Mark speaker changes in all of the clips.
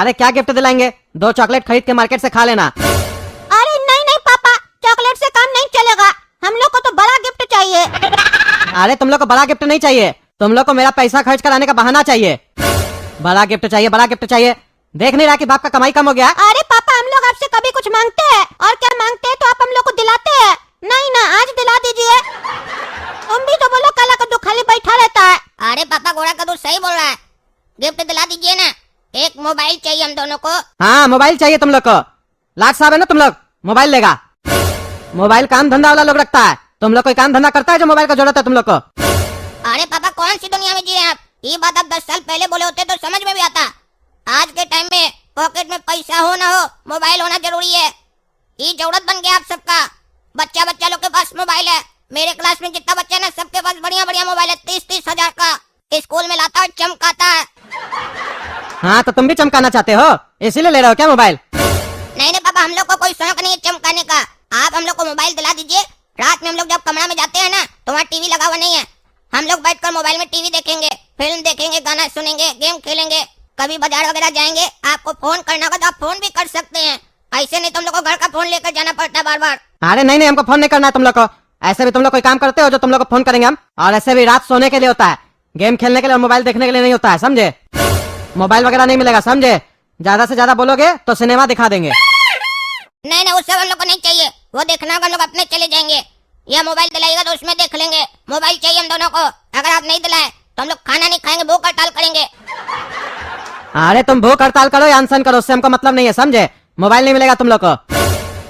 Speaker 1: अरे क्या गिफ्ट दिलाएंगे, 2 चॉकलेट खरीद के मार्केट से खा लेना।
Speaker 2: अरे नहीं नहीं पापा, चॉकलेट से काम नहीं चलेगा, हम लोग को तो बड़ा गिफ्ट चाहिए।
Speaker 1: अरे तुम लोग को बड़ा गिफ्ट नहीं चाहिए, तुम लोग को मेरा पैसा खर्च कराने का बहाना चाहिए। बड़ा गिफ्ट चाहिए, बड़ा गिफ्ट चाहिए। देख नहीं रहा कि बाप का कमाई कम हो गया।
Speaker 2: अरे पापा, हम लोग आपसे कभी कुछ मांगते हैं और क्या मांगते हैं तो आप हम लोग को दिलाते हैं। नहीं ना, आज दिला दीजिए। तुम भी तो बोलो काला कद्दू खाली बैठा रहता है।
Speaker 3: अरे पापा, गोरा कद्दू सही बोल रहा है, गिफ्ट दिला दीजिए ना। एक मोबाइल चाहिए हम दोनों को।
Speaker 1: हाँ मोबाइल चाहिए तुम लोग को। लाट साहब है ना तुम लोग, मोबाइल लेगा। मोबाइल काम धंधा वाला लोग रखता है, तुम लोग कोई काम धंधा करता है जो मोबाइल का जरूरत है तुम लोग को?
Speaker 3: अरे पापा, कौन सी दुनिया में जी रहे हैं आप? ये बात आप 10 साल पहले बोले होते तो समझ में भी आता। आज के टाइम में पॉकेट में पैसा हो ना हो, मोबाइल होना जरूरी है। ये जरूरत बन गया आप सबका। बच्चा बच्चा लोग के पास मोबाइल है। मेरे क्लास में जितना बच्चा है ना, सबके पास बढ़िया बढ़िया मोबाइल है। 30-30 हजार का स्कूल में लाता है, चमकाता है।
Speaker 1: हाँ तो तुम भी चमकाना चाहते हो, इसीलिए ले रहे हो क्या मोबाइल?
Speaker 3: नहीं नहीं पापा, हम लोग को कोई शौक नहीं है चमकाने का। आप हम लोग को मोबाइल दिला दीजिए। रात में हम लोग जब कमरा में जाते हैं ना, तो वहाँ टीवी लगा हुआ नहीं है। हम लोग बैठकर मोबाइल में टीवी देखेंगे, फिल्म देखेंगे, गाना सुनेंगे, गेम खेलेंगे। कभी बाजार वगैरह जाएंगे, आपको फोन करना होगा तो आप फोन भी कर सकते हैं। ऐसे नहीं तुम लोग को घर का फोन लेकर जाना पड़ता है बार बार।
Speaker 1: अरे नहीं नहीं, हमको फोन नहीं करना है तुम लोग को। ऐसे भी तुम लोग कोई काम करते हो जो तुम लोग को फोन करेंगे हम, और ऐसे भी रात सोने के लिए होता है, गेम खेलने के लिए और मोबाइल देखने के लिए नहीं होता है, समझे? मोबाइल वगैरह नहीं मिलेगा, समझे? ज्यादा से ज्यादा बोलोगे तो सिनेमा दिखा देंगे।
Speaker 3: नहीं नहीं, उससे हम लोग को नहीं चाहिए। वो देखना होगा, हम लोग अपने चले जाएंगे। यह मोबाइल दिलाइएगा तो उसमें देख लेंगे। मोबाइल चाहिए हम दोनों को। अगर आप नहीं दिलाए तो हम लोग खाना नहीं खाएंगे, भूख हड़ताल करेंगे।
Speaker 1: अरे तुम भूख हड़ताल करो या अनशन करो, उससे हमको मतलब नहीं है, समझे? मोबाइल नहीं मिलेगा तुम लोग को।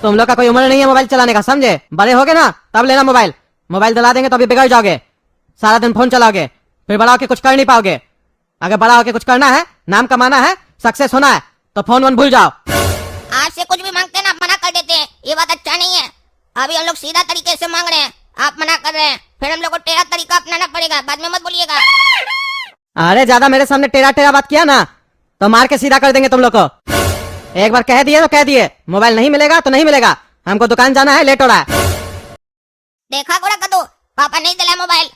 Speaker 1: तुम लोग का कोई उम्र नहीं है मोबाइल चलाने का, समझे? बड़े होगे ना तब लेना मोबाइल। मोबाइल दिला देंगे तो अभी बिगड़ जाओगे, सारा दिन फोन चलाओगे, फिर बड़ा होके कुछ कर नहीं पाओगे। अगर बड़ा होके कुछ करना है, नाम कमाना है, सक्सेस होना है, तो फोन वोन भूल जाओ।
Speaker 3: आज से कुछ भी मांगते हैं ना, आप मना कर देते हैं। ये बात अच्छा नहीं है। अभी हम लोग सीधा तरीके से मांग रहे हैं, आप मना कर रहे हैं। फिर हम लोग को टेढ़ा तरीका अपनाना पड़ेगा, बाद में मत बोलिएगा।
Speaker 1: अरे ज्यादा मेरे सामने टेढ़ा टेढ़ा बात किया ना तो मार के सीधा कर देंगे तुम लोग को। एक बार कह दिए तो कह दिए, मोबाइल नहीं मिलेगा तो नहीं मिलेगा। हमको दुकान जाना है, लेट हो रहा है।
Speaker 3: देखा गोरा कद्दू, पापा नहीं दिला मोबाइल।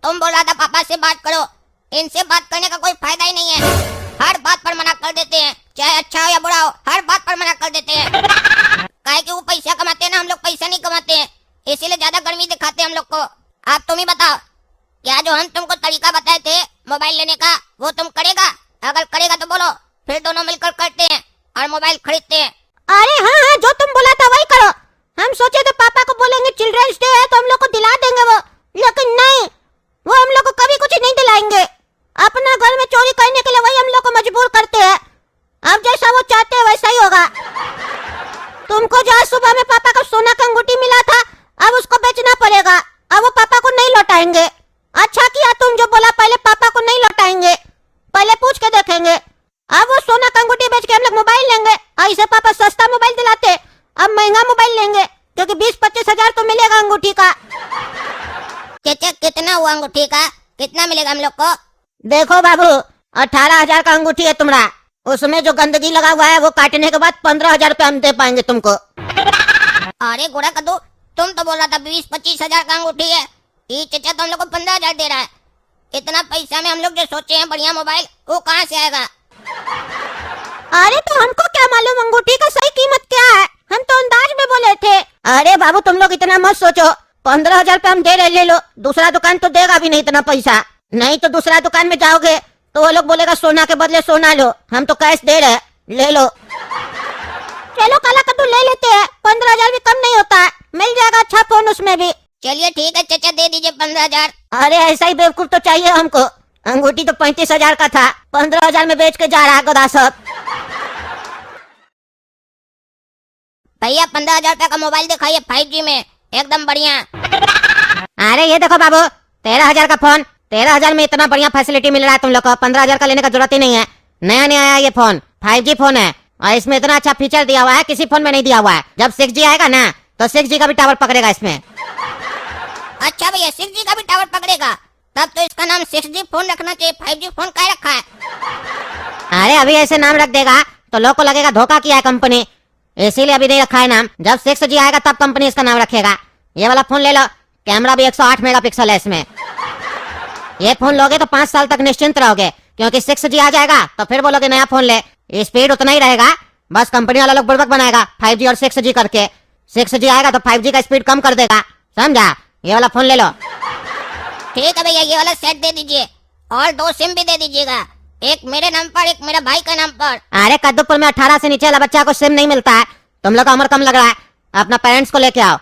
Speaker 3: तुम बोल रहा था पापा से बात करो, इनसे बात करने का कोई फायदा ही नहीं है। हर बात पर मना कर देते हैं, चाहे अच्छा हो या बुरा हो, हर बात पर मना कर देते हैं। काहे कि वो पैसा कमाते हैं ना, हम लोग पैसा नहीं कमाते हैं, इसीलिए ज्यादा गर्मी दिखाते हैं हम लोग को। आप तुम ही बताओ, क्या जो हम तुमको तरीका बताए थे मोबाइल लेने का, वो तुम करेगा? अगर करेगा तो बोलो, फिर दोनों मिलकर करते हैं और मोबाइल खरीदते हैं।
Speaker 2: अरे हाँ हाँ, जो तुम बोला था वही करो। हम सोचे तो पापा को बोलेंगे चिल्ड्रंस डे है तो हम लोग को दिला देंगे वो, लेकिन नहीं, वो हम लोग को कभी कुछ नहीं दिलाएंगे। अपना घर में चोरी करने के लिए वही हम लोग को मजबूर करते हैं। अब जैसा वो चाहते हैं वैसा ही होगा। तुमको जो आज सुबह में पापा का सोना का अंगूठी मिला था, अब उसको बेचना पड़ेगा। अब वो पापा को नहीं लौटाएंगे। अच्छा किया तुम जो बोला, पहले पापा को नहीं लौटाएंगे, पहले पूछ के देखेंगे। अब वो सोना का अंगूठी बेच के हम लोग मोबाइल लेंगे। ऐसे पापा सस्ता मोबाइल दिलाते, अब महंगा मोबाइल लेंगे, क्योंकि 20-25 हजार तो मिलेगा अंगूठी का।
Speaker 3: चाचा कितना हुआ अंगूठी का? कितना मिलेगा हम लोग को?
Speaker 2: देखो बाबू, 18 हजार का अंगूठी है तुम्हारा, उसमें जो गंदगी लगा हुआ है वो काटने के बाद 15 हजार रुपए हम दे पाएंगे तुमको।
Speaker 3: अरे गोरा कद्दू, तुम तो बोल रहा था 20-25 हजार का अंगूठी है। ये चाचा तो हम लोग को 15 हजार दे रहा है। इतना पैसा में हम लोग जो सोचे हैं बढ़िया मोबाइल, वो कहाँ से आएगा?
Speaker 2: अरे तो हमको क्या मालूम अंगूठी का सही कीमत क्या है, हम तो अंदाज में बोले थे। अरे बाबू तुम लोग इतना मत सोचो, 15 हजार रुपए हम दे रहे, ले लो। दूसरा दुकान तो देगा भी नहीं इतना पैसा, नहीं तो दूसरा दुकान में जाओगे तो वो लोग बोलेगा सोना के बदले सोना लो, हम तो कैश दे रहे, ले लो। चलो काला कद्दू ले लेते हैं, 15 हजार भी कम नहीं होता है, मिल जाएगा अच्छा फोन उसमें भी।
Speaker 3: चलिए ठीक है चाचा, दे दीजिए 15 हजार।
Speaker 2: अरे ऐसा ही बेवकूफ तो चाहिए हमको, अंगूठी तो 35 हजार का था, 15 हजार में बेच के जा रहा है गधा सब।
Speaker 3: भैया 15 हजार रुपए का मोबाइल दिखाइए 5G में, एकदम बढ़िया।
Speaker 2: अरे ये देखो बाबू, 13 हजार का फोन, 13 हजार में इतना बढ़िया फैसिलिटी मिल रहा है तुम लोग को, 15 हजार का लेने का जरूरत ही नहीं है। नया नया आया ये फोन, 5G फोन है, और इसमें इतना अच्छा फीचर दिया हुआ है, किसी फोन में नहीं दिया हुआ है। जब 6G आएगा ना तो 6G का भी टावर पकड़ेगा इसमें।
Speaker 3: अच्छा भैया, 6G का भी टावर पकड़ेगा? तब तो इसका नाम 6G फोन रखना चाहिए, 5G फोन क्या रखा है?
Speaker 2: अरे अभी ऐसे नाम रख देगा तो लोग को लगेगा धोखा किया है कंपनी, इसीलिए अभी नहीं रखा है नाम। जब 6G आएगा तब कंपनी इसका नाम रखेगा। ये वाला फोन ले लो, कैमरा भी 108 मेगापिक्सल है इसमें। ये फोन लोगे तो 5 साल तक निश्चिंत रहोगे, क्योंकि 6G आ जाएगा तो फिर बोलोगे नया फोन ले,
Speaker 1: स्पीड उतना ही रहेगा, बस कंपनी वाला लोग बुड़बक बनाएगा 5G और 6G करके। 6G आएगा तो 5G का स्पीड कम कर देगा, समझा? ये वाला फोन ले लो।
Speaker 3: ठीक है भैया, ये वाला सेट दे दीजिए और 2 सिम भी दे दीजिएगा, एक मेरे नाम पर, एक मेरे भाई का नाम पर।
Speaker 1: अरे कद्दूपुर में 18 से नीचे वाला बच्चा को सिम नहीं मिलता है, तुम लोग का उम्र कम लग रहा है। अपना पेरेंट्स को लेके आओ,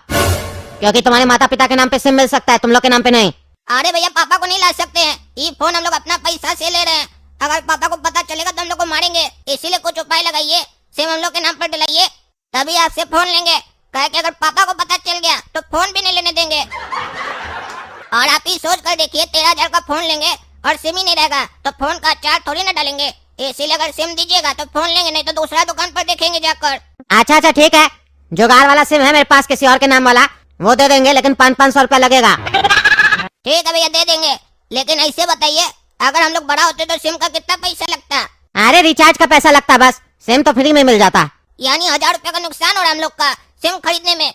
Speaker 1: क्योंकि तुम्हारे माता पिता के नाम पे सिम मिल सकता है, तुम लोग के नाम पे नहीं।
Speaker 3: अरे भैया, पापा को नहीं ला सकते हैं, ये फोन हम लोग अपना पैसा से ले रहे हैं। अगर पापा को पता चलेगा तो हम लोग को मारेंगे, इसीलिए कुछ उपाय लगाइए, सिम हम लोग के नाम पर दिलाइए, तभी आपसे फोन लेंगे। कहे कि अगर पापा को पता चल गया तो फोन भी नहीं लेने देंगे। और आप ही सोच कर देखिए, 13,000 का फोन लेंगे और सिम ही नहीं रहेगा तो फोन का चार्ज थोड़ी ना डालेंगे, इसीलिए अगर सिम दीजिएगा तो फोन लेंगे, नहीं तो दूसरा दुकान पर देखेंगे जाकर।
Speaker 1: अच्छा ठीक है, जुगाड़ वाला सिम है मेरे पास किसी और के नाम वाला, वो दे देंगे, लेकिन 500-500 रुपया लगेगा।
Speaker 3: ठीक है भैया, दे देंगे, लेकिन ऐसे बताइए, अगर हम लोग बड़ा होते तो सिम का कितना पैसा लगता?
Speaker 1: अरे रिचार्ज का पैसा लगता, बस सिम तो फ्री में मिल जाता।
Speaker 3: यानी 1000 रुपया का नुकसान हो रहा है हम लोग का सिम खरीदने में,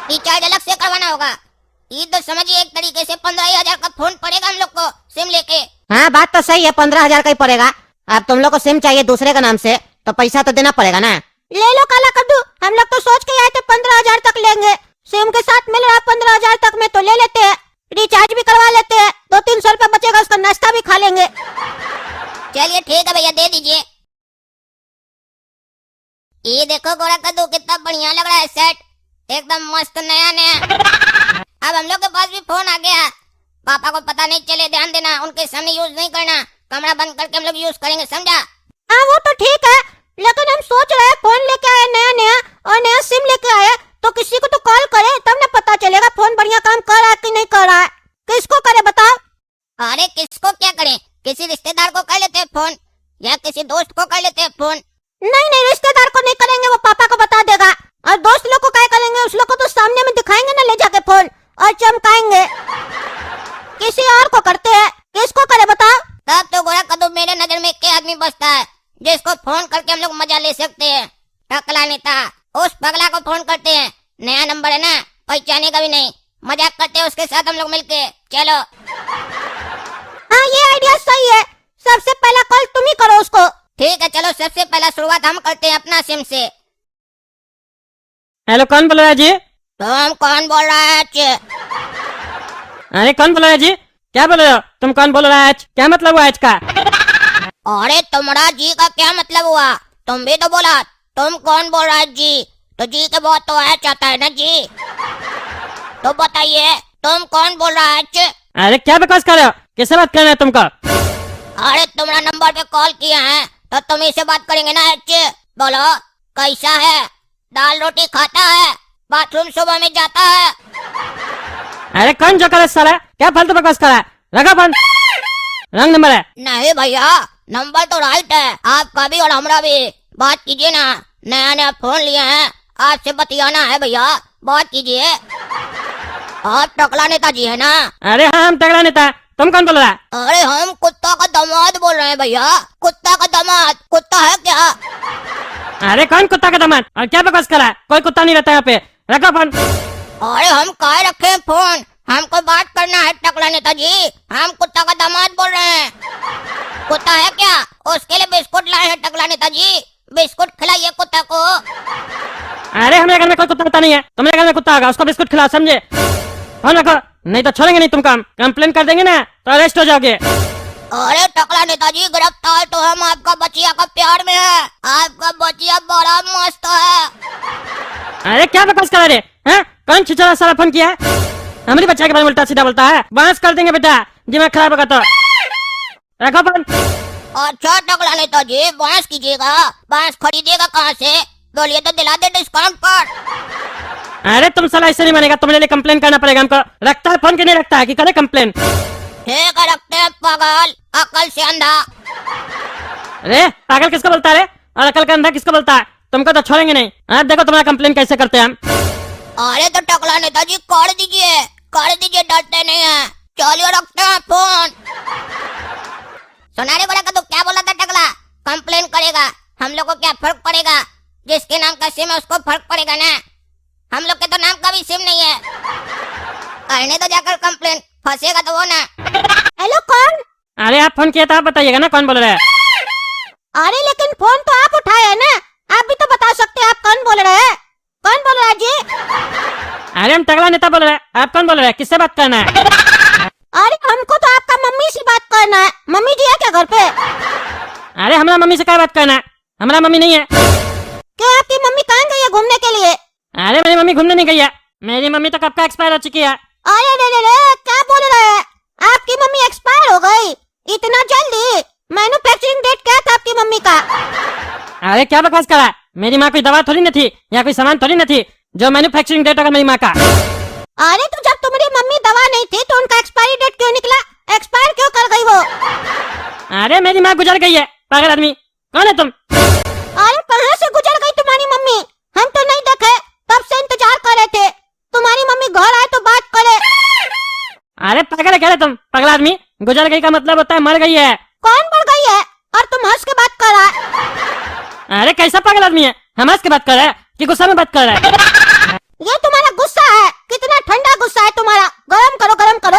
Speaker 3: रिचार्ज अलग से करवाना होगा। ये तो समझिए एक तरीके से 15,000 का फोन पड़ेगा हम लोग को सिम लेके।
Speaker 1: हाँ बात तो सही है, 15,000 का ही पड़ेगा। अब तुम लोग को सिम चाहिए दूसरे का नाम से तो पैसा तो देना पड़ेगा ना।
Speaker 2: ले लो काला कद्दू, हम लोग तो सोच के आए थे 15,000 तक लेंगे, सिम के साथ मिल रहा 15,000 तक में, तो ले लेते हैं, रिचार्ज भी करवा लेते हैं, 200-300 रुपया बचेगा, उसका नाश्ता भी खा लेंगे।
Speaker 3: चलिए ठीक है भैया, दे दीजिए। ये देखो गोरा कद्दू, कितना बढ़िया लग रहा है सेट, एकदम मस्त नया नया। अब हम लोग के पास भी फोन आ गया, पापा को पता नहीं चले, ध्यान देना, उनके सामने यूज नहीं करना, कमरा बंद करके हम लोग यूज करेंगे, समझा?
Speaker 2: हाँ वो तो ठीक है, लेकिन हम सोच रहे हैं फोन लेके आए नया नया और नया सिम लेके आए, तो किसी को तो कॉल करे तब ना पता चलेगा फोन बढ़िया काम कर रहा है कि नहीं कर रहा है। किसको करे बताओ?
Speaker 3: अरे किसको क्या करें, किसी रिश्तेदार को कर लेते हैं फोन, या किसी दोस्त को कर लेते हैं फोन।
Speaker 2: नहीं नहीं, रिश्तेदार को नहीं करेंगे, वो पापा को बता देगा। और दोस्त लोग को क्या करेंगे, उस लोग को तो सामने में दिखाएंगे ना ले जाके फोन और चमकाएंगे। किसी और को करते हैं, किसको करे बताओ?
Speaker 3: तब तो गोरा कद्दू मेरे नजर में एक आदमी बचता है जिसको फोन करके हम लोग मजा ले सकते हैं, टकला नेता। उस पगला को फोन करते हैं, नया नंबर है ना, पहचाने का भी नहीं, मजाक करते हैं उसके साथ हम लोग मिलके। चलो
Speaker 2: हाँ ये आइडिया सही है, सबसे पहला कॉल तुम ही करो उसको।
Speaker 3: ठीक है, चलो सबसे पहला शुरुआत हम करते हैं अपना सिम से।
Speaker 1: हेलो, कौन बोल रहा है जी?
Speaker 3: तुम कौन बोल रहा है?
Speaker 1: अरे कौन बोल रहा है जी? क्या बोल रहे हो? तुम कौन बोल रहा है? क्या मतलब हुआ आज का?
Speaker 3: अरे तुम्हारा जी का क्या मतलब हुआ? तुम भी तो बोला, तुम कौन बोल रहा है जी? तो जी के बहुत तो आया चाहता है ना जी, तो बताइए तुम कौन बोल रहा है?
Speaker 1: अरे क्या बकवास कर रहे हो? किससे बात कर रहे हैं तुमको?
Speaker 3: अरे तुम्हारा नंबर पे कॉल किया है तो तुम इससे बात करेंगे ना। बोलो कैसा है, दाल रोटी खाता है, बाथरूम सुबह में जाता है?
Speaker 1: अरे कौन जो करे साला, क्या फालतू बकवास कर रहा है? रखा फोन, रंग नंबर है।
Speaker 3: नहीं भैया, नंबर तो राइट है, आपका भी और हमारा भी। बात कीजिए ना, नया नया फोन लिए हैं, आपसे बतियाना है भैया, बात कीजिए। आप टकला नेताजी है ना?
Speaker 1: अरे हाँ हम तगड़ा नेता, तुम कौन बोल रहा है?
Speaker 3: अरे हम कुत्ता का दामाद बोल रहे हैं भैया, कुत्ता का दामाद। कुत्ता है क्या?
Speaker 1: अरे कौन कुत्ता का दामाद, और क्या बकवास कर रहा है? कोई कुत्ता नहीं रहता यहाँ पे, रखा फोन।
Speaker 3: अरे हम काहे रखे हैं फोन, हमको बात करना है टकला नेताजी, हम कुत्ता का दामाद बोल रहे हैं। कुत्ता है क्या? उसके लिए बिस्कुट लाए हैं टकला नेताजी, बिस्कुट खिलाइए कुत्ता को।
Speaker 1: अरे हमारे घर में कोई कुत्ता नहीं है, तुम्हारे घर में कुत्ता होगा, उसको बिस्कुट खिलाओ, समझे? फोन रखो, नहीं तो छोड़ेंगे नहीं तुमको, हम कंप्लेन कर देंगे ना तो अरेस्ट हो जाओगे।
Speaker 3: अरे टकला नेताजी, गिरफ्तार तो हम आपका बचिया का प्यार में है, आपका बचिया बड़ा मस्त है।
Speaker 1: अरे क्या बकवास कर रहे हैं? कौन छिछोरा सारा फोन किया है? हमारी बच्चा के बारे में उल्टा सीधा बोलता है, बांस कर देंगे बेटा, दिमाग खराब होगा तो। रखो फोन।
Speaker 3: अच्छा टकला नेताजी, बांस कीजिएगा, बांस खरीदिएगा कहाँ से? बोलिए तो दिला दे डिस्काउंट पर।
Speaker 1: अरे तुम साला ऐसे नहीं मानेगा, तुम्हारे लिए कंप्लेन करना पड़ेगा हमको। रखता है फोन कि नहीं रखता है, कि करे कंप्लेन?
Speaker 3: ठीक है रखते हैं पागल, अकल से अंधा।
Speaker 1: अरे पागल किसको बोलता है रे? और अकल का अंधा किसको बोलता है? तुमको तो छोड़ेंगे नहीं। आप देखो तुम्हारा कंप्लेन कैसे करते हैं हम।
Speaker 3: अरे तो टकला नेताजी कर दीजिए, डरते नहीं है। चलिए रखते हैं फोन। सुनारे बड़ा का तो क्या बोला था टकला, कंप्लेन करेगा, हम लोग को क्या फर्क पड़ेगा? जिसके नाम का सिम है उसको फर्क पड़ेगा ना, हम लोग के तो नाम का भी सिम नहीं है। करने तो जाकर कंप्लेन, फंसेगा तो वो ना।
Speaker 2: हेलो कौन?
Speaker 1: अरे आप फोन किया था, आप बताइएगा ना कौन बोल रहा है?
Speaker 2: अरे लेकिन फोन तो आप उठाए है ना, आप भी तो बता सकते हैं आप कौन बोल रहे हैं। कौन बोल रहा है जी?
Speaker 1: अरे हम तगड़ा नेता बोल रहे हैं, आप कौन बोल रहे हैं, किससे बात करना है?
Speaker 2: अरे हमको तो आपका मम्मी से बात करना है। मम्मी जी है क्या घर पे?
Speaker 1: अरे हमारा मम्मी से क्या बात करना है, हमारा मम्मी नहीं है।
Speaker 2: क्या आपकी मम्मी कहाँ गई है घूमने के लिए?
Speaker 1: अरे मेरी मम्मी घूमने नहीं गई है, मेरी मम्मी तो कब का एक्सपायर हो चुकी है।
Speaker 2: अरे रे, क्या बोल रहे हैं? आपकी मम्मी एक्सपायर हो गई इतना जल्दी? मैन्युफैक्चरिंग डेट क्या था आपकी मम्मी का?
Speaker 1: अरे क्या बकवास करा, मेरी माँ कोई दवा थोड़ी न थी या कोई सामान थोड़ी न थी जो मैन्युफैक्चरिंग डेट होगा मेरी माँ का।
Speaker 2: अरे तो जब तुम्हारी मम्मी दवा नहीं थी तो उनका एक्सपायरी डेट क्यों निकला? एक्सपायर क्यों कर गई वो?
Speaker 1: अरे मेरी माँ गुजर गई है, पागल आदमी, कौन है तुम?
Speaker 2: अरे कहाँ से गुजर गई तुम्हारी मम्मी? हम तो नहीं देखे, तब से इंतजार कर रहे थे तुम्हारी मम्मी घर आए तो बात करे।
Speaker 1: अरे पागल है क्या रे तुम, पागल आदमी, गुजर गई का मतलब होता है मर गई है।
Speaker 2: कौन मर गई है? और तुम हंस के बात कर रहा है?
Speaker 1: अरे कैसा पागल आदमी है, हम हंस के बात कर रहे हैं कि गुस्सा में बात कर रहे हैं?
Speaker 2: ये तुम्हारा गुस्सा है, कितना ठंडा गुस्सा है तुम्हारा, गरम करो गरम करो।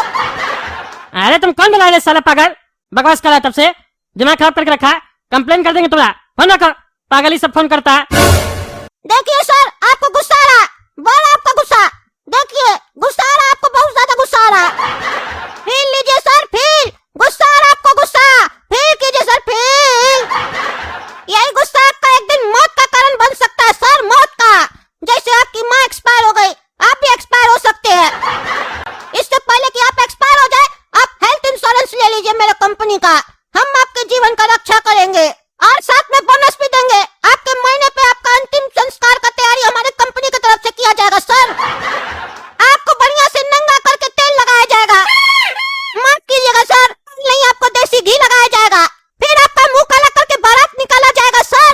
Speaker 1: अरे तुम कौन बुला रहे साला पागल, बकवास कर रहा है तब से, दिमाग खराब करके रखा है, कंप्लेन कर देंगे तुम्हारा, फोन रखो, पागल ही सब फोन करता है।
Speaker 2: देखिए सर, आपको गुस्सा आ रहा है, बड़ा आपका गुस्सा, देखिए गुस्सा आ रहा है आपको, बहुत ज्यादा गुस्सा आ रहा है। फील लीजिए सर, फील, गुस्सा आ रहा है आपको, गुस्सा फील कीजिए सर, फील। यही गुस्सा आपका एक दिन मौत का कारण बन सकता है सर, मौत का। जैसे आपकी माँ एक्सपायर हो गई, आप भी एक्सपायर हो सकते हैं। इससे पहले कि आप एक्सपायर हो जाए, आप हेल्थ इंश्योरेंस ले लीजिए मेरे कंपनी का, हम आपके जीवन का रक्षा करेंगे और साथ में बोनस भी देंगे। आपके महीने पे आपका अंतिम संस्कार का तैयारी हमारे कंपनी की तरफ से किया जाएगा सर। आपको बढ़िया से नंगा करके तेल लगाया जाएगा, माफ कीजिएगा सर, नहीं आपको देसी घी लगाया जाएगा, फिर आपका मुंह काला करके बारात निकाला जाएगा सर।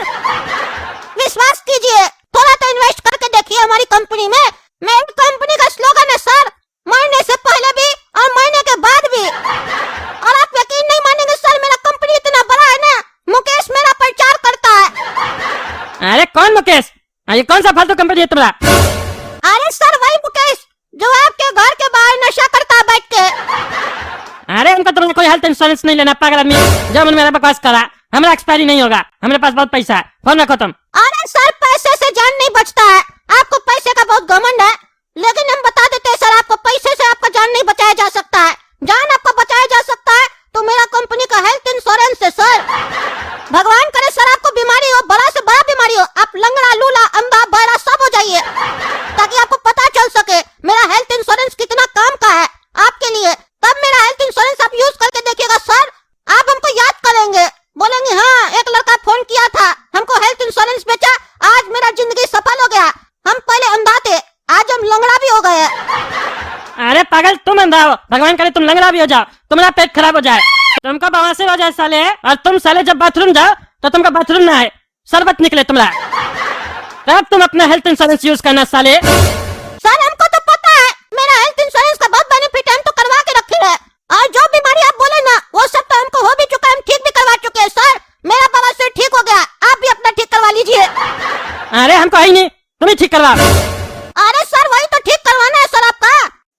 Speaker 2: विश्वास कीजिए, थोड़ा तो इन्वेस्ट करके देखिए हमारी कंपनी में। मेरी कंपनी का स्लोगन है सर, मरने से पहले भी और मरने के बाद भी। और आप यकीन नहीं मानेंगे सर, मेरा कंपनी इतना बड़ा है ना, मुकेश मेरा प्रचार करता है।
Speaker 1: अरे कौन मुकेश, ये कौन सा फालतू कंपनी है तुम्हारा?
Speaker 2: अरे सर वही मुकेश जो आपके घर के बाहर नशा करता है बैठ के।
Speaker 1: अरे उनका तुमने कोई हेल्थ इंश्योरेंस नहीं लेना, पागल आदमी, जब मन मेरा बकवास करा, हमारा एक्सपायरी नहीं होगा, हमारे पास बहुत पैसा है, फोन रखो तुम।
Speaker 2: अरे सर पैसे से जान नहीं बचता है, आपको पैसे का बहुत घमंड है, लेकिन हम बता देते हैं सर, आपको पैसे से आपका जान नहीं बचाया जा सकता है। जान आपका बचाया जा सकता है तो मेरा कंपनी का हेल्थ इंश्योरेंस है सर। भगवान करे सर आपको बीमारी हो, बड़ा से बड़ा बीमारी हो, आप लंगड़ा लूला अंधा बहरा सब हो जाइए, ताकि आपको पता चल सके मेरा हेल्थ इंश्योरेंस कितना काम का है आपके लिए। तब मेरा हेल्थ इंश्योरेंस आप यूज करके देखिएगा सर, आप हमको याद करेंगे, बोलेंगे हाँ एक लड़का फोन किया था, हमको हेल्थ इंश्योरेंस बेचा, आज मेरा जिंदगी सफल हो गया। हम पहले अंधा थे, आज हम लंगड़ा भी हो गए।
Speaker 1: अरे पागल, तुम अंधा हो, भगवान करे तुम लंगड़ा भी हो जाओ, तुम्हारा पेट खराब हो जाए, तुमको बवासीर हो जाए साले, और तुम साले जब बाथरूम जाओ तो तुमको बाथरूम ना आए, शरबत निकले तुम्हारा, तब तुम अपना हेल्थ इंश्योरेंस यूज करना साले।
Speaker 2: सर हमको तो पता है मेरा हेल्थ इंश्योरेंस का बहुत बेनिफिट है, हम तो करवा के रखे हैं, और जो बीमारी आप बोले ना वो सब तो हमको हो भी चुका है, हम ठीक भी करवा चुके हैं सर। मेरा बवासीर ठीक हो गया, आप भी अपना ठीक करवा लीजिए।
Speaker 1: अरे हमको ही नहीं, तुम ही ठीक करवाओ।
Speaker 2: अरे सर वही तो ठीक करवाना है सर आपका,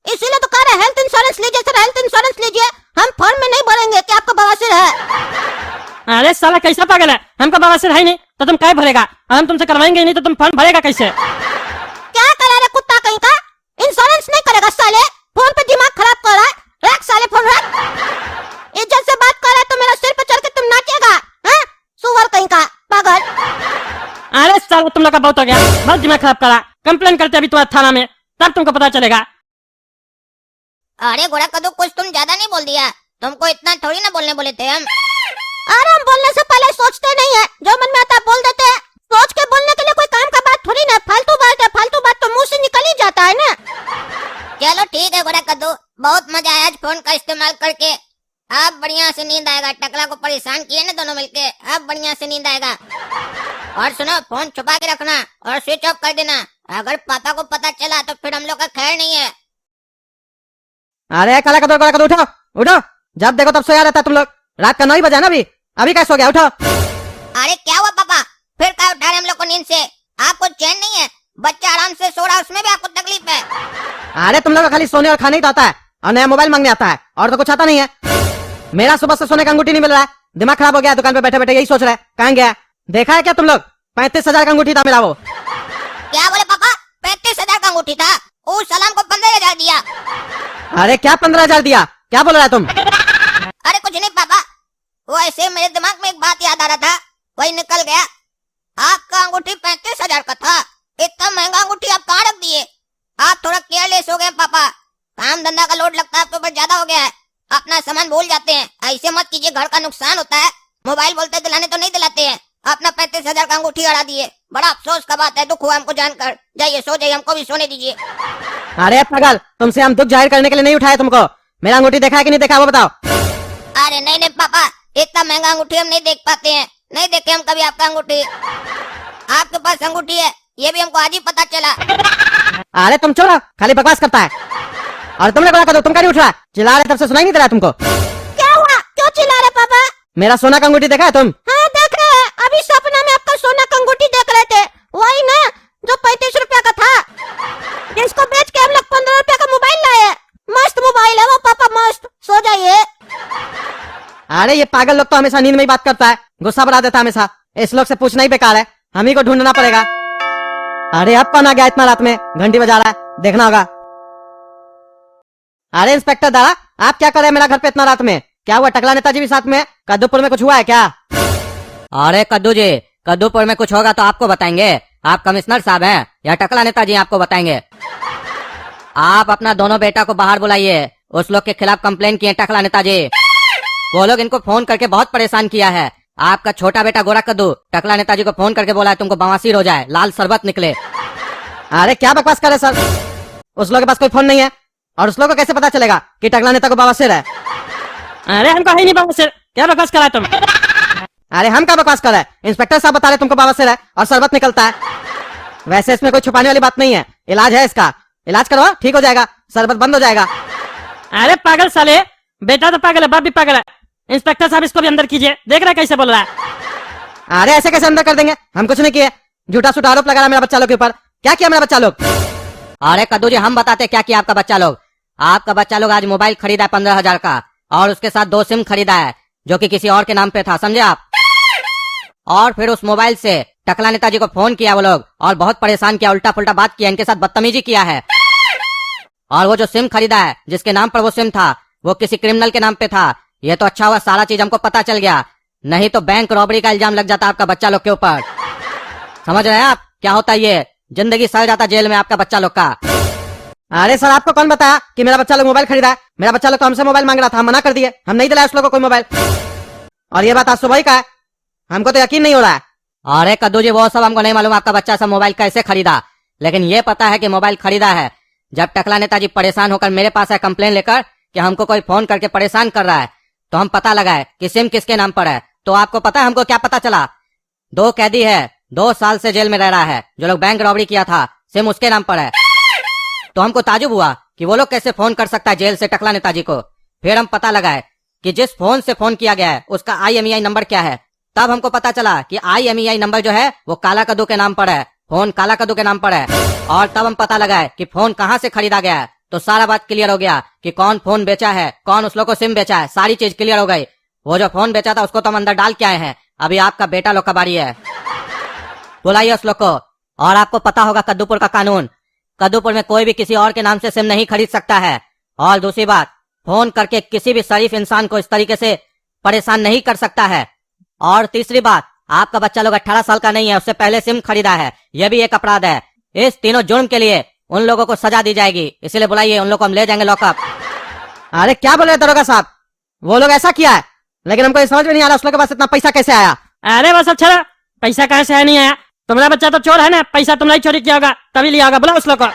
Speaker 2: इसीलिए तो कह रहे हेल्थ इंश्योरेंस लीजिए सर, हेल्थ इंश्योरेंस लीजिए, हम फॉर्म में नहीं भरेंगे कि आपको बवासीर है।
Speaker 1: अरे साला कैसा पागल है, हमको बवासीर है नहीं तो तुम क्या भरेगा, और हम तुमसे करवाएंगे नहीं तो तुम फॉर्म भरेगा कैसे?
Speaker 2: क्या करा रहे कुत्ता कहीं का, इंश्योरेंस नहीं करेगा साले, फोन पे दिमाग खराब कर रहा है, रख साले फोन रख। इज्जत से बात कर रहा है तो मेरा सिर पे चढ़ के तुम नाचेगा, हाँ सुअर कहीं का पागल।
Speaker 1: अरे साला तुम लोग का बहुत हो गया, बहुत दिमाग खराब करा, कंप्लेन करते अभी तुम्हारे थाना में, तब तुमको पता चलेगा।
Speaker 3: अरे घोड़ा कदू, कुछ तुम ज्यादा नहीं बोल दिया, तुमको इतना थोड़ी ना बोलने बोले थे हम।
Speaker 2: अरे हम बोलने से पहले सोचते नहीं है, जो मन में आता है बोल देते हैं, सोच के बोलने के लिए कोई काम का बात थोड़ी ना, फालतू बात है, फालतू बात तो मुंह से निकल ही जाता है ना।
Speaker 3: चलो ठीक है घोड़ा कद्दू, बहुत मजा आया आज फोन का इस्तेमाल करके, अब बढ़िया से नींद आएगा, टकला को परेशान किए ना दोनों मिलके, अब बढ़िया से नींद आएगा। और सुनो, फोन छुपा के रखना और स्विच ऑफ कर देना, अगर पापा को पता चला तो फिर हम लोग का खैर नहीं है।
Speaker 1: अरे काला कदो उठो उठो, जब देखो तब सोया रहता है तुम लोग, रात का 9 बजा ना, अभी कैसे हो गया, उठो।
Speaker 3: अरे क्या हुआ पापा, फिर क्या उठा रहे हम लोग को नींद से, आपको चैन नहीं है, बच्चा आराम से सो रहा है उसमें भी आपको तकलीफ है।
Speaker 1: अरे तुम लोग खाली सोने और खाने ही तो आता है, और नया मोबाइल मांगने आता है, और तो कुछ आता नहीं है। मेरा सुबह से सोने का अंगूठी नहीं मिल रहा है, दिमाग खराब हो गया दुकान पे बैठे बैठे यही सोच रहा है कहाँ गया। देखा है क्या तुम लोग 35,000 का अंगूठी था मेरा वो।
Speaker 3: क्या बोले पापा? 35,000 का अंगूठी था? उस सलाम को 15,000 दिया।
Speaker 1: अरे क्या 15,000 दिया, क्या बोल रहा है तुम?
Speaker 3: अरे कुछ नहीं पापा, वो ऐसे मेरे दिमाग में एक बात याद आ रहा था, वही निकल गया। आपका अंगूठी 35,000 का था, इतना महंगा अंगूठी आप कहाँ रख दिए? आप थोड़ा केयरलेस हो गए पापा, काम धंधा का लोड लगता है आपके ऊपर ज्यादा हो गया है, अपना सामान भूल जाते हैं। ऐसे मत कीजिए, घर का नुकसान होता है। मोबाइल बोलते दिलाने तो नहीं दिलाते हैं, अपना 35,000 का अंगूठी अड़ा दिए। बड़ा अफसोस का बात है, दुख हुआ हमको जानकर। जाइए सो जाइए, हमको भी सोने दीजिए।
Speaker 1: अरे पागल, तुमसे हम दुख जाहिर करने के लिए नहीं उठाए तुमको। मेरा अंगूठी देखा है कि नहीं देखा वो बताओ।
Speaker 3: अरे नहीं नहीं पापा, इतना महंगा अंगूठी हम नहीं देख पाते हैं, नहीं देखे हम कभी आपका अंगूठी। आपके पास अंगूठी है ये भी हमको आज ही पता चला।
Speaker 1: अरे तुम छोड़ो, खाली बकवास करता है। और तुमने बड़ा कर दो, तुम क्या नहीं उठ रहा? चिल्ला रहे तब से सुनाई नहीं दे रहा तुमको?
Speaker 2: क्या हुआ, क्यों चिल्ला रहे पापा?
Speaker 1: मेरा सोना का अंगूठी देखा है तुम?
Speaker 2: हाँ देख रहे हैं, अभी सपना में आपका सोना का अंगूठी देख रहे थे, वही ना जो 35 रुपया का था, जिसको बेच के हम लोग 15 रुपया का मोबाइल लाए। मस्त मोबाइल है वो पापा, मस्त। सो जाइए।
Speaker 1: अरे ये पागल लोग तो हमेशा नींद में ही बात करता है, गुस्सा बढ़ा देता है हमेशा। इस लोग से पूछना ही बेकार है, हम ही को ढूंढना पड़ेगा। अरे अब कौन आ गया इतना रात में, घंटी बजा रहा है, देखना होगा। अरे इंस्पेक्टर दादा, आप क्या कर रहे हैं मेरा घर पे इतना रात में? क्या हुआ, टकला नेताजी भी साथ में? कद्दूपुर में कुछ हुआ है क्या?
Speaker 4: अरे कद्दू जी, कद्दूपुर में कुछ होगा तो आपको बताएंगे। आप कमिश्नर साहब हैं या टकला नेताजी आपको बताएंगे। आप अपना दोनों बेटा को बाहर बुलाइए, उस लोग के खिलाफ कंप्लेन किए टकला नेताजी। वो लोग इनको फोन करके बहुत परेशान किया है। आपका छोटा बेटा गोरा कद्दू टकला नेताजी को फोन करके बोला है तुमको बवासीर हो जाए, लाल शरबत निकले।
Speaker 1: अरे क्या बकवास कर रहे सर, उस लोग के पास कोई फोन नहीं है, और उस लोग को कैसे पता चलेगा कि टकला नेता को बवासीर है?
Speaker 5: अरे हमको है नहीं बवासीर, क्या बकवास करा तुम?
Speaker 1: अरे हम क्या बकवास कर रहे हैं? इंस्पेक्टर साहब बता रहे तुमको बवासीर है और शरबत निकलता है। वैसे इसमें कोई छुपाने वाली बात नहीं है, इलाज है इसका, इलाज करवाओ ठीक हो जाएगा, शरबत बंद हो जाएगा।
Speaker 5: अरे पागल साले, बेटा तो पागल है, बाप भी पागल है। इंस्पेक्टर साहब इसको भी अंदर कीजिए, देख रहे कैसे बोल रहा है।
Speaker 1: अरे ऐसे कैसे अंदर कर देंगे, हम कुछ नहीं किए। झूठा सूठा आरोप लगा रहा है मेरा बच्चा लोग के ऊपर। क्या किया मेरा बच्चा लोग?
Speaker 4: अरे कद्दू जी हम बताते क्या किया आपका बच्चा लोग। आपका बच्चा लोग आज मोबाइल खरीदा है 15,000 का, और उसके साथ 2 सिम खरीदा है जो कि किसी और के नाम पे था, समझे आप। और फिर उस मोबाइल से टकला नेताजी को फोन किया वो लोग, और बहुत परेशान किया, उल्टा पुल्टा बात किया, इनके साथ बदतमीजी किया है। और वो जो सिम खरीदा है, जिसके नाम पर वो सिम था, वो किसी क्रिमिनल के नाम पे था। ये तो अच्छा हुआ सारा चीज हमको पता चल गया, नहीं तो बैंक रॉबरी का इल्जाम लग जाता आपका बच्चा लोग के ऊपर। समझ रहे हैं आप क्या होता है? ये जिंदगी सड़ जाता जेल में आपका बच्चा लोग का।
Speaker 1: अरे सर आपको कौन बताया कि मेरा बच्चा लोग मोबाइल खरीदा है? मेरा बच्चा लोग तो हमसे मोबाइल मांग रहा था, हम मना कर दिए, हम नहीं दिलाया उस लोग को कोई मोबाइल। और ये बात आज सुबह ही का है, हमको तो यकीन नहीं हो रहा है।
Speaker 4: अरे कद्दू जी वो सब हमको नहीं मालूम आपका बच्चा सब मोबाइल कैसे खरीदा, लेकिन ये पता है कि मोबाइल खरीदा है जब टकला नेताजी परेशान होकर मेरे पास है कंप्लेन लेकर कि हमको कोई फोन करके परेशान कर रहा है, तो हम पता लगाए कि सिम किसके नाम पर है। तो आपको पता है हमको क्या पता चला? 2 कैदी है, 2 साल से जेल में रह रहा है, जो लोग बैंक रॉबरी किया था, सिम उसके नाम पर है। तो हमको ताजुब हुआ कि वो लोग कैसे फोन कर सकता है जेल से टकला नेताजी को। फिर हम पता लगाए कि जिस फोन से फोन किया गया है उसका IMEI नंबर क्या है। तब हमको पता चला कि IMEI नंबर जो है वो काला कद्दू के नाम पर है, फोन काला कद्दू के नाम पर है। और तब हम पता लगाए कि फोन कहाँ से खरीदा गया है, तो सारा बात क्लियर हो गया कि कौन फोन बेचा है, कौन उस लोग को सिम बेचा है, सारी चीज क्लियर हो गई। वो जो फोन बेचा था उसको तो हम अंदर डाल के आए हैं, अभी आपका बेटा लोग का बारी है, बुलाइए उस लोग को। और आपको पता होगा कद्दूपुर का कानून, कद्दूपुर में कोई भी किसी और के नाम से सिम नहीं खरीद सकता है। और दूसरी बात, फोन करके किसी भी शरीफ इंसान को इस तरीके से परेशान नहीं कर सकता है। और तीसरी बात, आपका बच्चा लोग 18 साल का नहीं है, उससे पहले सिम खरीदा है, यह भी एक अपराध है। इस तीनों जुर्म के लिए उन लोगों को सजा दी जाएगी, इसलिए बुलाइए उन लोग को, हम ले जाएंगे लॉकअप।
Speaker 1: अरे क्या बोल रहे दरोगा साहब, वो लोग ऐसा किया है, लेकिन हमको समझ में नहीं आ रहा उस लोग के पास इतना पैसा कैसे आया।
Speaker 5: अरे बस अच्छा, पैसा कहाँ से है नहीं आया? तुम्हारा बच्चा तो चोर है ना, पैसा तुमने ही चोरी किया होगा तभी लिया होगा, बुलाओ उस लोग को।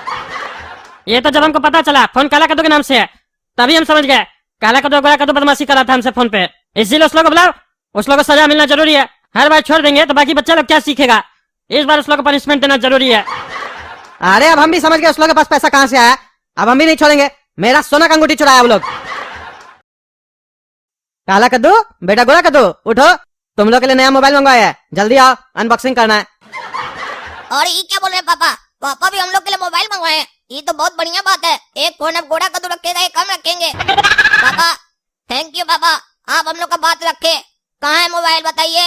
Speaker 5: ये तो जब हमको पता चला फोन काला कद्दू के नाम से है, तभी हम समझ गए काला कद्दू गोरा कद्दू बदमाशी करा था हमसे फोन पे, इसीलिए उस लोग को बुलाओ। उस लोग को सजा मिलना जरूरी है, हर बार छोड़ देंगे तो बाकी बच्चा लोग क्या सीखेगा? इस बार उस लोग को पनिशमेंट देना जरूरी है।
Speaker 1: अरे अब हम भी समझ गए उस लोग के पास पैसा कहाँ से आया, अब हम भी नहीं छोड़ेंगे। मेरा सोना का अंगूठी चुराया वो लोग। काला कद्दू, बेटा गोरा कद्दू, उठो, तुम लोग के लिए नया मोबाइल मंगवाया है, जल्दी आओ, अनबॉक्सिंग करना है।
Speaker 3: और ये क्या बोल रहे हैं पापा? पापा भी हम लोग के लिए मोबाइल मंगवाए हैं, ये तो बहुत बढ़िया बात है। एक फोन अब गोरा कद्दू रखेगा, एक हम रखेंगे। पापा थैंक यू पापा, आप हम लोग का बात रखे, कहाँ है मोबाइल बताइए।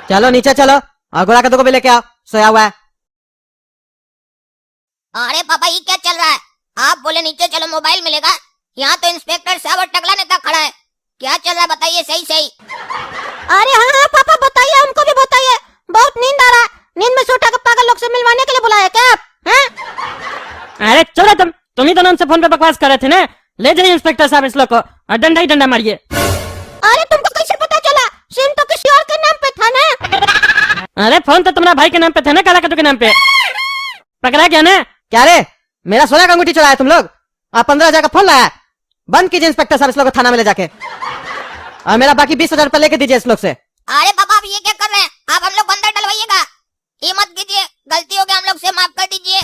Speaker 1: चलो नीचे चलो और गोरा कद्दू को भी लेके आओ, सोया हुआ है।
Speaker 3: अरे पापा ये क्या चल रहा है? आप बोले नीचे चलो मोबाइल मिलेगा, यहाँ तो इंस्पेक्टर साहब और टकला नेता खड़ा है। क्या चल रहा है बताइए सही सही।
Speaker 2: अरे हाँ हाँ पापा बताइए, हमको भी बताइए, बहुत नींद आ रहा है। नींद में से उठा के पागल लोग से मिलवाने के लिए बुलाया क्या आप? हैं?
Speaker 5: अरे चलो तुम ही दोनों हमसे फोन पे बकवास कर रहे थे ना। ले जाइए इंस्पेक्टर साहब इस लोग को और डंडा ही डंडा मारिए।
Speaker 2: अरे तुमको कैसे पता चला? सिम तो किसी और के नाम पे था ना।
Speaker 5: अरे फोन तो तुम्हारा भाई के नाम पे था ना, काला कद्दू के नाम पे। पकड़ा गया ना?
Speaker 1: क्या रे, मेरा सोना का अंगूठी चुराया तुम लोग? आप 15,000 का फोन लाया, बंद कीजिए इंस्पेक्टर साहब इस लोग को थाना में ले जाके, और मेरा बाकी 20,000 रुपए लेके दीजिए इस लोग से।
Speaker 3: अरे पापा आप ये क्या कर रहे हैं? आप हम लोग को अंदर डलवाइएगा। ये मत कीजिए, गलती हो गया, हम लोग से माफ कर दीजिए।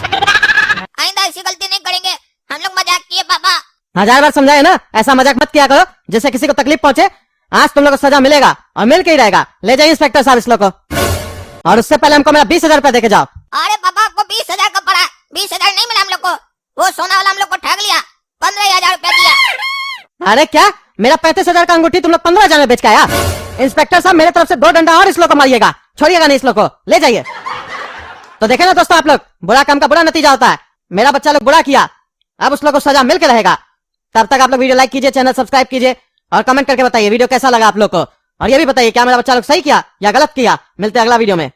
Speaker 3: आइंदा ऐसी गलती नहीं करेंगे, हम लोग मजाक किए पापा।
Speaker 1: 1000 बार समझाए ना, ऐसा मजाक मत किया करो जिससे किसी को तकलीफ पहुंचे। आज तुम लोग को सजा मिलेगा और मिल के ही रहेगा। ले जाइए इंस्पेक्टर साहब इस लोग को, और उससे पहले हमको मेरा 20,000 रुपए देके जाओ।
Speaker 3: अरे पापा आपको 20,000 का पड़ा, 20,000 नहीं मिला हम लोग को। वो सोना वाला हम लोग को ठग लिया, 15,000 रुपया दिया।
Speaker 1: अरे क्या, मेरा 35,000 का अंगूठी तुम लोग 15,000 में बेच के आया? इंस्पेक्टर साहब मेरे तरफ से 2 डंडा और इस लोग को मारिएगा, छोड़िएगा नहीं इस लोग को, ले जाइए। तो देखे ना दोस्तों, आप लोग, बुरा काम का बुरा नतीजा होता है। मेरा बच्चा लोग बुरा किया, अब उस लोग को सजा मिल के रहेगा। तब तक आप लोग वीडियो लाइक कीजिए, चैनल सब्सक्राइब कीजिए और कमेंट करके बताइए वीडियो कैसा लगा आप लोग को। और ये भी बताइए क्या मेरा बच्चा लोग सही किया या गलत किया। मिलते हैं अगला वीडियो में।